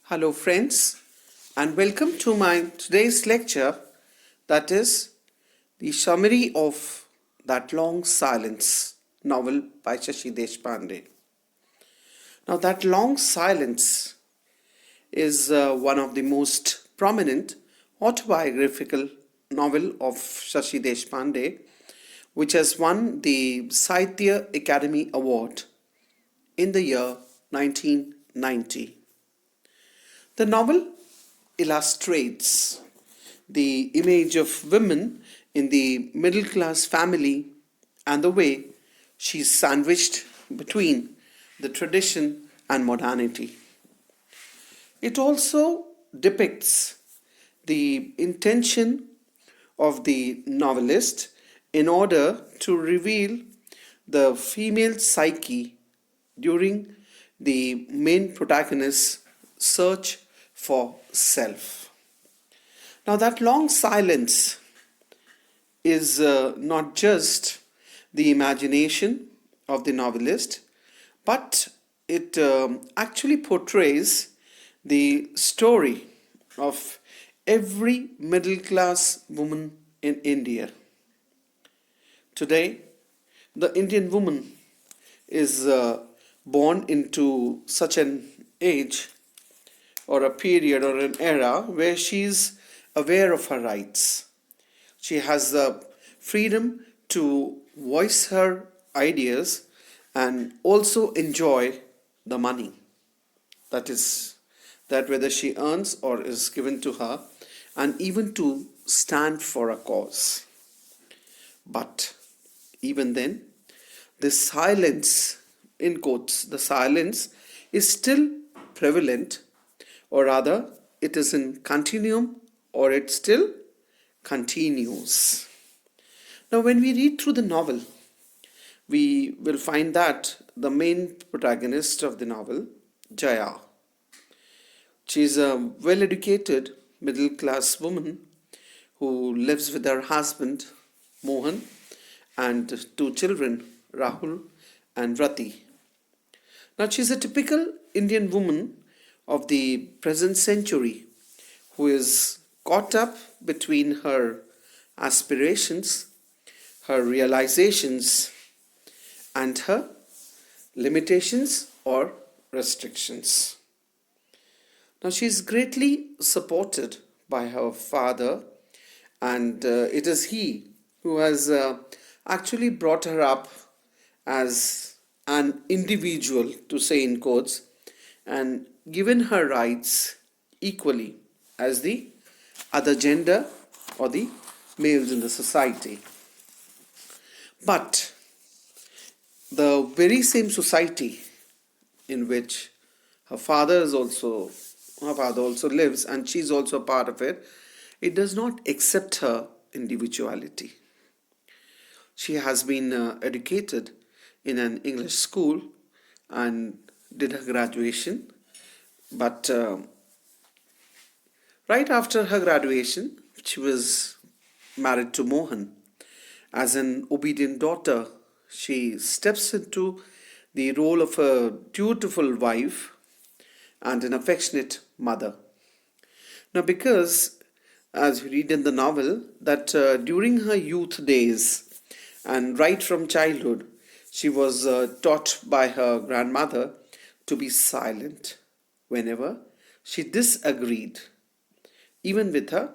Hello, friends, and welcome to my today's lecture, that is the summary of That Long Silence novel by Shashi Deshpande. Now, That Long Silence is one of the most prominent autobiographical novel of Shashi Deshpande, which has won the Sahitya Academy Award in the year 1990. The novel illustrates the image of women in the middle class family and the way she's sandwiched between the tradition and modernity. It also depicts the intention of the novelist in order to reveal the female psyche during the main protagonist's search for self. Now, that long silence is not just the imagination of the novelist, but it actually portrays the story of every middle class woman in India. Today, the Indian woman is born into such an age or a period or an era where she's aware of her rights. She has the freedom to voice her ideas and also enjoy the money. That is, that whether she earns or is given to her, and even to stand for a cause. But even then, this silence, in quotes, the silence is still prevalent, or rather, it is in continuum, or it still continues. Now, when we read through the novel, we will find that the main protagonist of the novel, Jaya, she is a well-educated middle-class woman who lives with her husband, Mohan, and two children, Rahul and Rati. Now, she is a typical Indian woman of the present century who is caught up between her aspirations, her realizations, and her limitations or restrictions. Now, she is greatly supported by her father, and it is he who has actually brought her up as an individual, to say in quotes, and given her rights equally as the other gender or the males in the society. But the very same society in which her father also lives, and she's also a part of it, it does not accept her individuality. She has been educated in an English school and did her graduation. But right after her graduation, she was married to Mohan. As an obedient daughter, she steps into the role of a dutiful wife and an affectionate mother. Now, because, as we read in the novel, that during her youth days and right from childhood, she was taught by her grandmother to be silent whenever she disagreed, even with her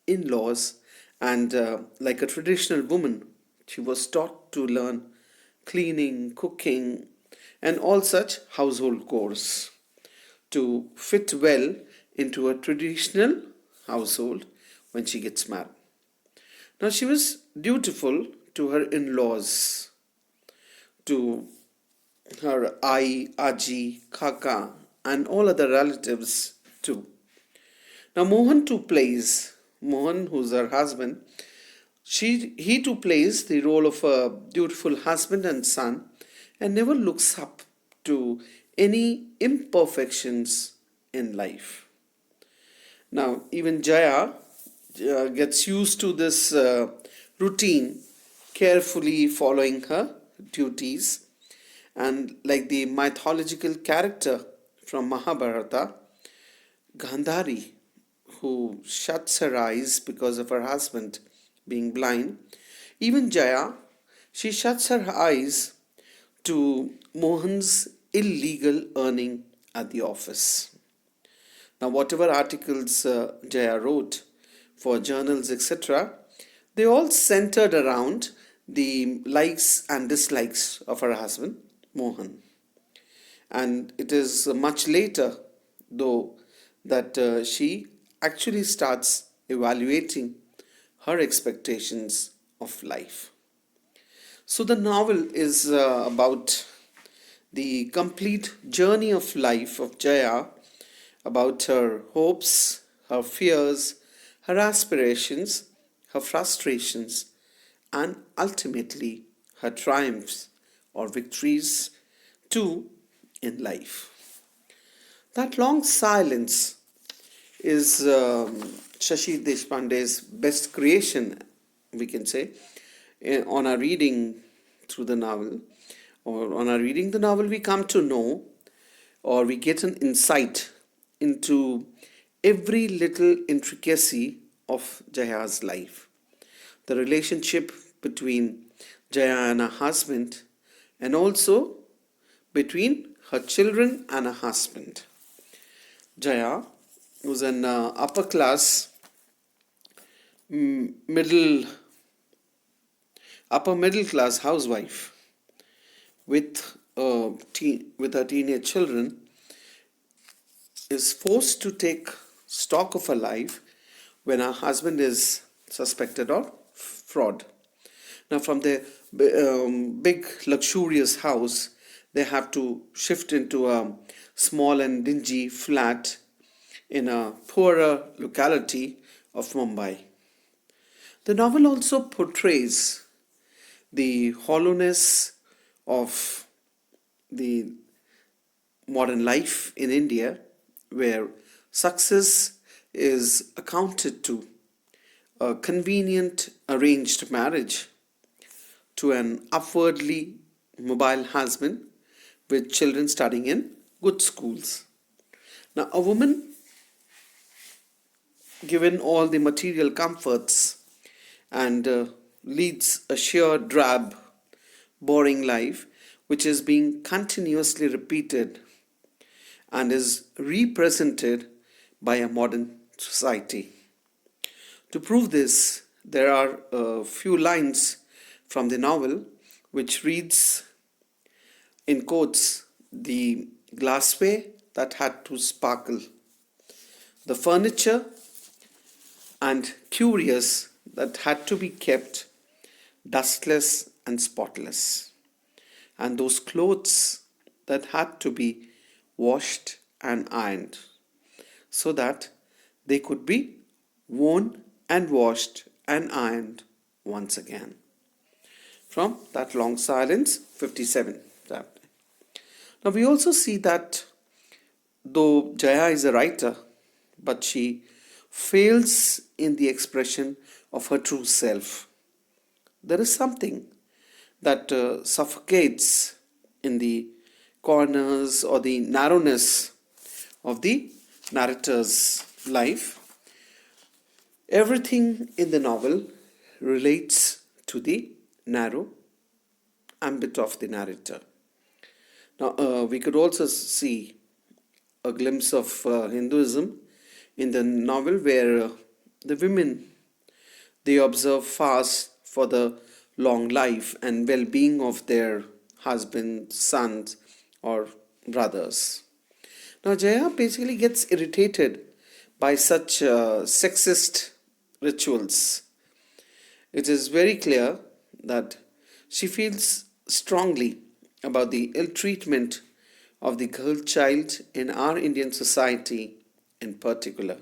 in-laws, and like a traditional woman, she was taught to learn cleaning, cooking, and all such household chores to fit well into a traditional household when she gets married. Now, she was dutiful to her in-laws, to her Ai, Aji, Kaka, and all other relatives too. Now, Mohan, who's her husband, he too plays the role of a dutiful husband and son, and never looks up to any imperfections in life. Now, even Jaya gets used to this routine, carefully following her duties, and like the mythological character from Mahabharata, Gandhari, who shuts her eyes because of her husband being blind. Even Jaya, she shuts her eyes to Mohan's illegal earning at the office. Now, whatever articles Jaya wrote for journals, etc., they all centered around the likes and dislikes of her husband, Mohan. And it is much later, though, that she actually starts evaluating her expectations of life. So, the novel is about the complete journey of life of Jaya, about her hopes, her fears, her aspirations, her frustrations, and ultimately her triumphs or victories too in life. That long silence is Shashi Deshpande's best creation, we can say, on our reading through the novel. Or on our reading the novel, we come to know or we get an insight into every little intricacy of Jaya's life. The relationship between Jaya and her husband, and also between her children and her husband. Jaya was an upper class, middle, upper middle class housewife with with her teenage children, is forced to take stock of her life when her husband is suspected of fraud. Now, from their big luxurious house, they have to shift into a small and dingy flat in a poorer locality of Mumbai. The novel also portrays the hollowness of the modern life in India, where success is accounted to a convenient arranged marriage, to an upwardly mobile husband with children studying in good schools. Now, a woman given all the material comforts and leads a sheer drab, boring life which is being continuously repeated and is represented by a modern society. To prove this, there are a few lines from the novel which reads in quotes: the glassware that had to sparkle, the furniture and curious that had to be kept dustless and spotless, and those clothes that had to be washed and ironed so that they could be worn and washed and ironed once again. From That Long Silence, 57 chapter. Now we also see that though Jaya is a writer, but she fails in the expression of her true self. There is something that suffocates in the corners or the narrowness of the narrator's life. Everything in the novel relates to the narrow ambit of the narrator. Now, we could also see a glimpse of Hinduism in the novel, where the women, they observe fast for the long life and well-being of their husbands, sons, or brothers. Now, Jaya basically gets irritated by such sexist rituals. It is very clear that she feels strongly about the ill treatment of the girl child in our Indian society in particular.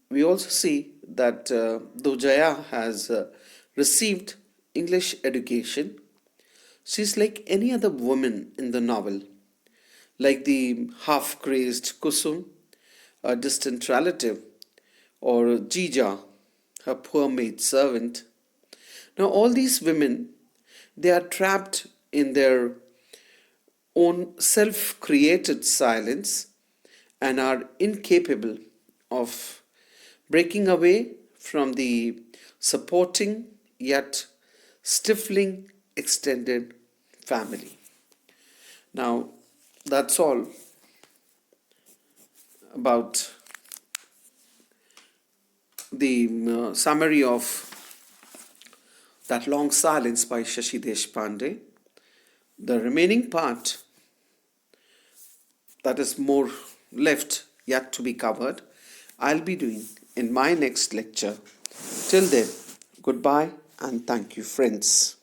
We also see that though Jaya has received English education, she's like any other woman in the novel, like the half-crazed Kusum, a distant relative, or Jija, her poor maid servant. Now, all these women, they are trapped in their own self-created silence and are incapable of breaking away from the supporting yet stifling extended family. Now, that's all about the summary of that long silence by Shashi Deshpande. The remaining part, that is more left yet to be covered, I'll be doing in my next lecture. Till then, goodbye and thank you, friends.